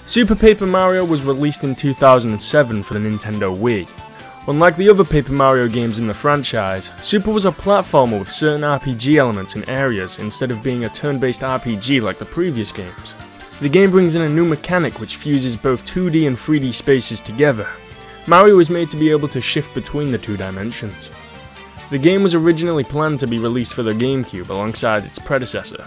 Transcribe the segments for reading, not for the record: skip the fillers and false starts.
Super Paper Mario was released in 2007 for the Nintendo Wii. Unlike the other Paper Mario games in the franchise, Super was a platformer with certain RPG elements and areas instead of being a turn-based RPG like the previous games. The game brings in a new mechanic which fuses both 2D and 3D spaces together. Mario is made to be able to shift between the two dimensions. The game was originally planned to be released for the GameCube alongside its predecessor,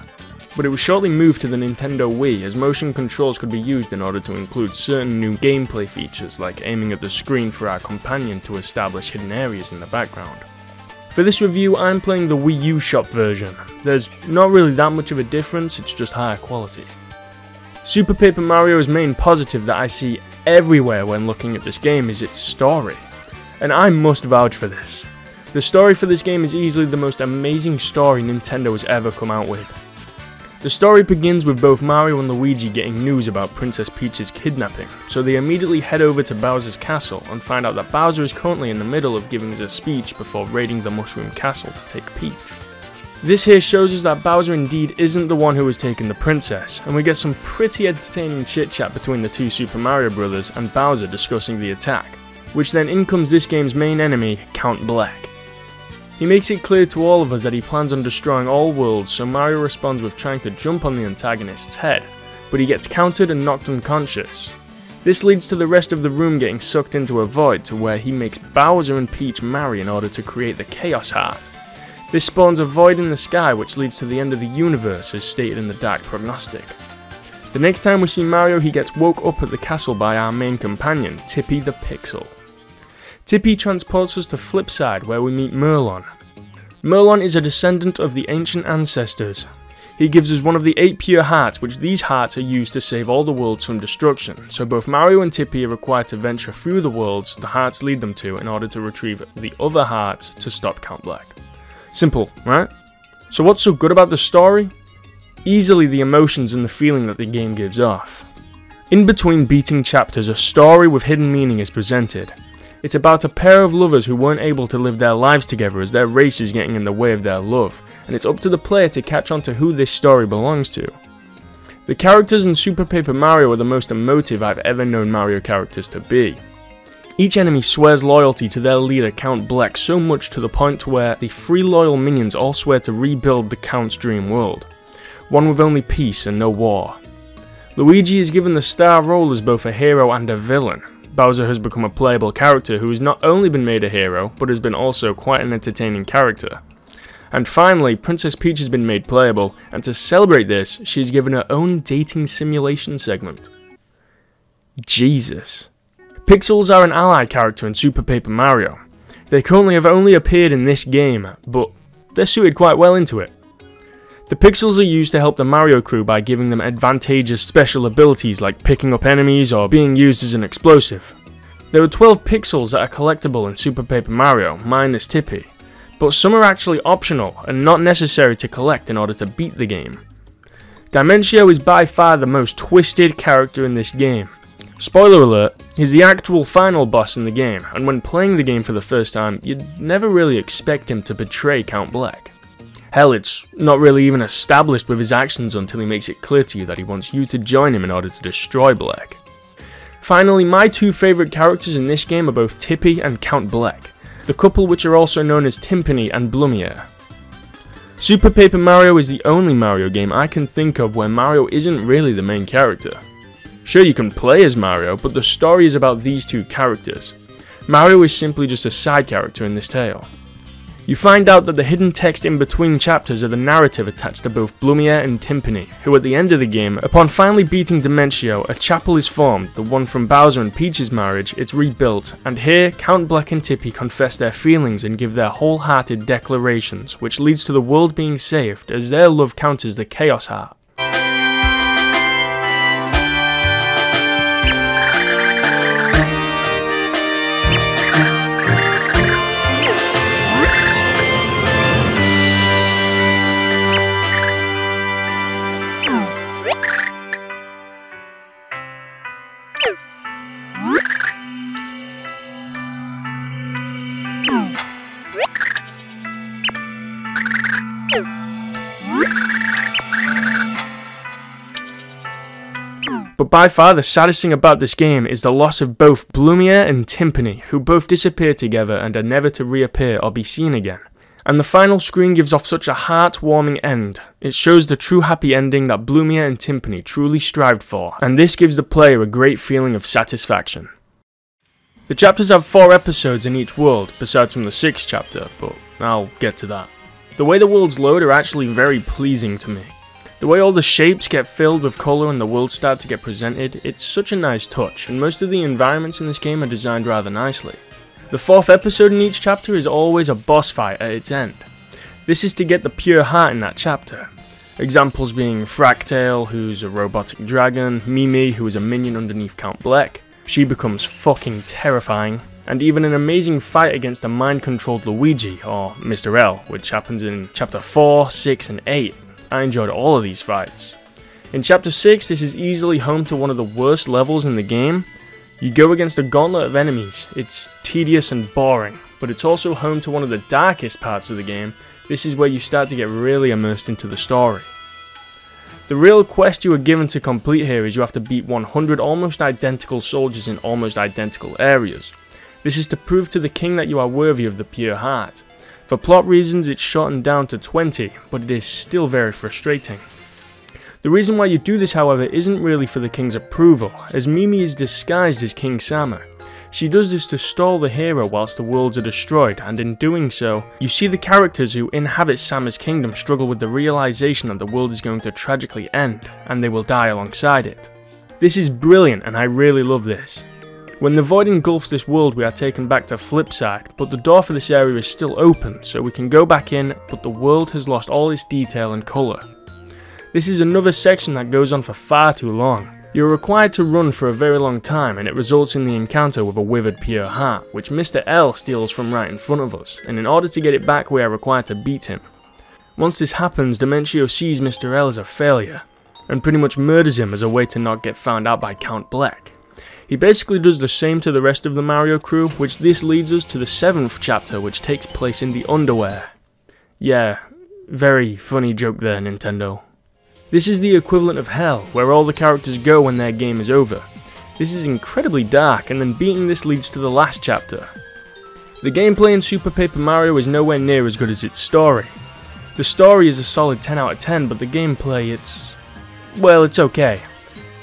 but it was shortly moved to the Nintendo Wii as motion controls could be used in order to include certain new gameplay features like aiming at the screen for our companion to establish hidden areas in the background. For this review, I'm playing the Wii U shop version. There's not really that much of a difference, it's just higher quality. Super Paper Mario's main positive that I see everywhere when looking at this game is its story, and I must vouch for this. The story for this game is easily the most amazing story Nintendo has ever come out with. The story begins with both Mario and Luigi getting news about Princess Peach's kidnapping, so they immediately head over to Bowser's castle and find out that Bowser is currently in the middle of giving us a speech before raiding the Mushroom Castle to take Peach. This here shows us that Bowser indeed isn't the one who has taken the princess, and we get some pretty entertaining chit chat between the two Super Mario Brothers and Bowser discussing the attack, which then in comes this game's main enemy, Count Bleck. He makes it clear to all of us that he plans on destroying all worlds, so Mario responds with trying to jump on the antagonist's head, but he gets countered and knocked unconscious. This leads to the rest of the room getting sucked into a void to where he makes Bowser and Peach marry in order to create the Chaos Heart. This spawns a void in the sky which leads to the end of the universe as stated in the Dark Prognostic. The next time we see Mario, he gets woke up at the castle by our main companion, Tippy the Pixel. Tippy transports us to Flipside where we meet Merlon. Merlon is a descendant of the ancient ancestors. He gives us one of the 8 pure hearts, which these hearts are used to save all the worlds from destruction, so both Mario and Tippy are required to venture through the worlds the hearts lead them to in order to retrieve the other hearts to stop Count Bleck. Simple, right? So what's so good about the story? Easily the emotions and the feeling that the game gives off. In between beating chapters, a story with hidden meaning is presented. It's about a pair of lovers who weren't able to live their lives together as their race is getting in the way of their love, and it's up to the player to catch on to who this story belongs to. The characters in Super Paper Mario are the most emotive I've ever known Mario characters to be. Each enemy swears loyalty to their leader Count Bleck so much to the point where the 3 loyal minions all swear to rebuild the Count's dream world, one with only peace and no war. Luigi is given the star role as both a hero and a villain. Bowser has become a playable character who has not only been made a hero, but has been also quite an entertaining character. And finally, Princess Peach has been made playable, and to celebrate this, she is given her own dating simulation segment. Jesus. Pixels are an ally character in Super Paper Mario. They currently have only appeared in this game, but they're suited quite well into it. The pixels are used to help the Mario crew by giving them advantageous special abilities like picking up enemies or being used as an explosive. There are 12 pixels that are collectible in Super Paper Mario, minus Tippy, but some are actually optional and not necessary to collect in order to beat the game. Dimentio is by far the most twisted character in this game. Spoiler alert, he's the actual final boss in the game, and when playing the game for the first time, you'd never really expect him to betray Count Bleck. Hell, it's not really even established with his actions until he makes it clear to you that he wants you to join him in order to destroy Bleck. Finally, my 2 favourite characters in this game are both Tippy and Count Bleck, the couple which are also known as Timpani and Blumiere. Super Paper Mario is the only Mario game I can think of where Mario isn't really the main character. Sure, you can play as Mario, but the story is about these 2 characters. Mario is simply just a side character in this tale. You find out that the hidden text in between chapters are the narrative attached to both Blumiere and Timpani, who at the end of the game, upon finally beating Dimentio, a chapel is formed, the one from Bowser and Peach's marriage. It's rebuilt, and here Count Bleck and Tippy confess their feelings and give their wholehearted declarations, which leads to the world being saved as their love counters the Chaos Heart. But by far the saddest thing about this game is the loss of both Blumiere and Timpani, who both disappear together and are never to reappear or be seen again. And the final screen gives off such a heartwarming end. It shows the true happy ending that Blumiere and Timpani truly strived for, and this gives the player a great feeling of satisfaction. The chapters have 4 episodes in each world, besides from the 6th chapter, but I'll get to that. The way the worlds load are actually very pleasing to me. The way all the shapes get filled with colour and the worlds start to get presented, it's such a nice touch, and most of the environments in this game are designed rather nicely. The 4th episode in each chapter is always a boss fight at its end. This is to get the pure heart in that chapter. Examples being Fractale, who's a robotic dragon, Mimi, who is a minion underneath Count Bleck. She becomes fucking terrifying, and even an amazing fight against a mind-controlled Luigi, or Mr. L, which happens in chapter 4, 6 and 8. I enjoyed all of these fights. In chapter 6, this is easily home to one of the worst levels in the game. You go against a gauntlet of enemies. It's tedious and boring, but it's also home to one of the darkest parts of the game. This is where you start to get really immersed into the story. The real quest you are given to complete here is you have to beat 100 almost identical soldiers in almost identical areas. This is to prove to the king that you are worthy of the pure heart. For plot reasons it's shortened down to 20, but it is still very frustrating. The reason why you do this, however, isn't really for the king's approval, as Mimi is disguised as King Sama. She does this to stall the hero whilst the worlds are destroyed, and in doing so, you see the characters who inhabit Sama's kingdom struggle with the realization that the world is going to tragically end, and they will die alongside it. This is brilliant, and I really love this. When the void engulfs this world, we are taken back to Flipside, but the door for this area is still open, so we can go back in, but the world has lost all its detail and colour. This is another section that goes on for far too long. You're required to run for a very long time, and it results in the encounter with a withered pure heart, which Mr. L steals from right in front of us, and in order to get it back we are required to beat him. Once this happens, Dimentio sees Mr. L as a failure, and pretty much murders him as a way to not get found out by Count Bleck. He basically does the same to the rest of the Mario crew, which this leads us to the 7th chapter, which takes place in the underwear. Yeah, very funny joke there, Nintendo. This is the equivalent of hell, where all the characters go when their game is over. This is incredibly dark, and then beating this leads to the last chapter. The gameplay in Super Paper Mario is nowhere near as good as its story. The story is a solid 10 out of 10, but the gameplay, it's okay.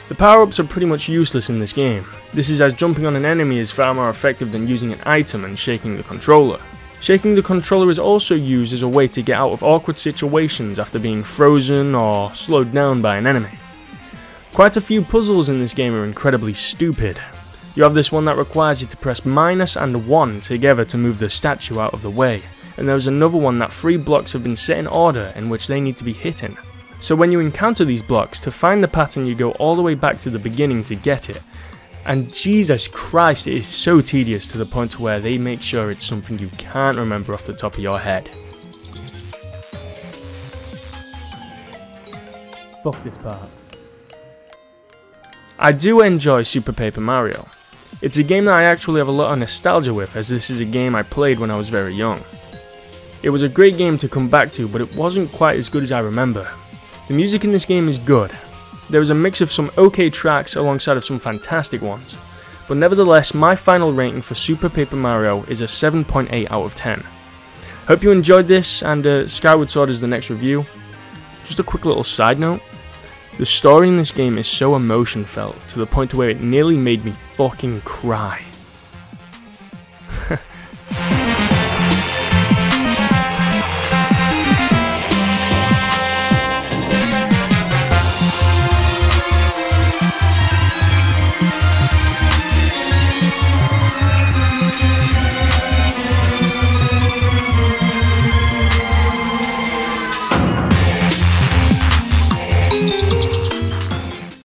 The power-ups are pretty much useless in this game. This is as jumping on an enemy is far more effective than using an item and shaking the controller. Shaking the controller is also used as a way to get out of awkward situations after being frozen or slowed down by an enemy. Quite a few puzzles in this game are incredibly stupid. You have this one that requires you to press minus and 1 together to move the statue out of the way, and there's another one that 3 blocks have been set in order in which they need to be hit in. So when you encounter these blocks, to find the pattern you go all the way back to the beginning to get it. And Jesus Christ, it is so tedious to the point where they make sure it's something you can't remember off the top of your head. Fuck this part. I do enjoy Super Paper Mario. It's a game that I actually have a lot of nostalgia with, as this is a game I played when I was very young. It was a great game to come back to, but it wasn't quite as good as I remember. The music in this game is good. There is a mix of some okay tracks alongside of some fantastic ones, but nevertheless my final rating for Super Paper Mario is a 7.8 out of 10. Hope you enjoyed this, and Skyward Sword is the next review. Just a quick little side note, the story in this game is so emotion felt to the point where it nearly made me fucking cry.